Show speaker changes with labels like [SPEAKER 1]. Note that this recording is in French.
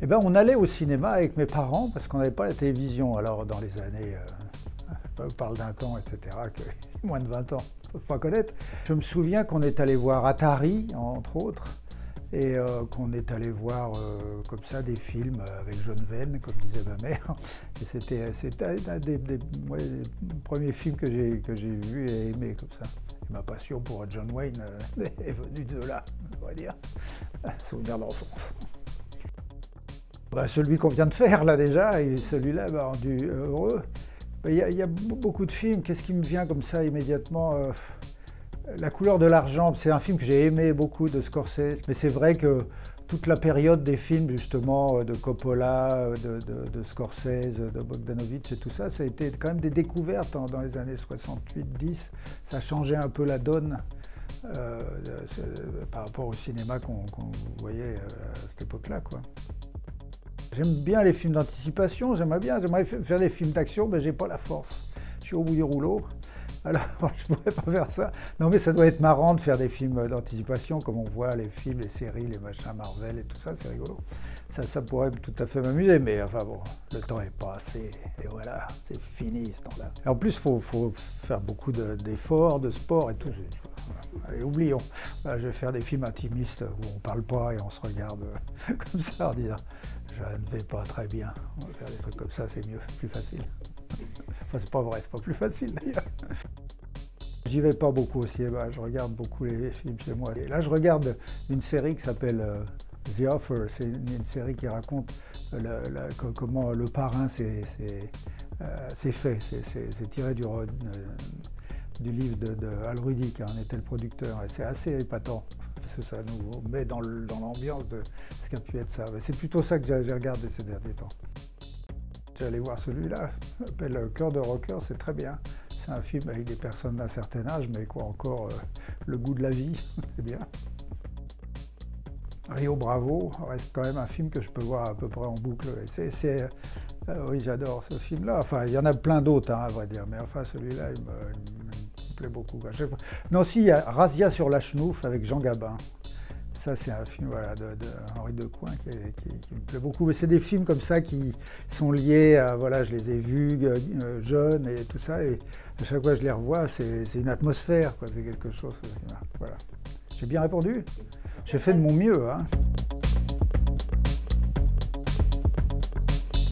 [SPEAKER 1] Eh ben, on allait au cinéma avec mes parents parce qu'on n'avait pas la télévision. Alors, dans les années, on parle d'un temps, etc., que moins de 20 ans ne peuvent pas connaître. Je me souviens qu'on est allé voir Atari, entre autres, et qu'on est allé voir comme ça des films avec John Wayne, comme disait ma mère. Et c'était un des premiers films que j'ai vus et aimés comme ça. Et ma passion pour John Wayne est venue de là, on va dire. Souvenir d'enfance. Bah, celui qu'on vient de faire là déjà, et celui-là m'a rendu heureux. Il y a beaucoup de films, qu'est-ce qui me vient comme ça immédiatement La couleur de l'argent, c'est un film que j'ai aimé beaucoup de Scorsese, mais c'est vrai que toute la période des films justement de Coppola, de Scorsese, de Bogdanovich et tout ça, ça a été quand même des découvertes dans les années 68-10. Ça a changé un peu la donne par rapport au cinéma qu'on voyait à cette époque-là, quoi. J'aime bien les films d'anticipation, j'aimerais faire des films d'action, mais j'ai pas la force. Je suis au bout du rouleau, alors je pourrais pas faire ça. Non mais ça doit être marrant de faire des films d'anticipation, comme on voit les films, les séries, les machins Marvel et tout ça, c'est rigolo. Ça pourrait tout à fait m'amuser, mais enfin bon, le temps est passé, et voilà, c'est fini ce temps-là. Et en plus, il faut faire beaucoup d'efforts, de sport et tout. Allez, oublions. Là, je vais faire des films intimistes où on ne parle pas et on se regarde comme ça en disant « je ne vais pas très bien ». On va faire des trucs comme ça, c'est mieux, plus facile. Enfin, c'est pas vrai, c'est pas plus facile d'ailleurs. J'y vais pas beaucoup au cinéma, je regarde beaucoup les films chez moi. Et là, je regarde une série qui s'appelle The Offer. C'est une série qui raconte comment le parrain s'est fait. C'est tiré du livre de Al Rudy, qui en était le producteur. Et c'est assez épatant, parce que ça nous met dans l'ambiance de ce qu'a pu être ça. C'est plutôt ça que j'ai regardé ces derniers temps. J'allais voir celui-là, il s'appelle Cœur de rocker, c'est très bien. C'est un film avec des personnes d'un certain âge, mais quoi encore, le goût de la vie, c'est bien. Rio Bravo reste quand même un film que je peux voir à peu près en boucle. Oui, j'adore ce film-là. Enfin, il y en a plein d'autres, hein, à vrai dire, mais enfin, celui-là, il me plaît beaucoup. Non, si, il y a Razzia sur la Chenouf avec Jean Gabin. Ça, c'est un film voilà, de Henri Decoing qui me plaît beaucoup. Mais c'est des films comme ça qui sont liés à, voilà, je les ai vus jeunes et tout ça. Et à chaque fois que je les revois, c'est une atmosphère, quoi. C'est quelque chose. Voilà. J'ai bien répondu? J'ai fait de mon mieux, hein.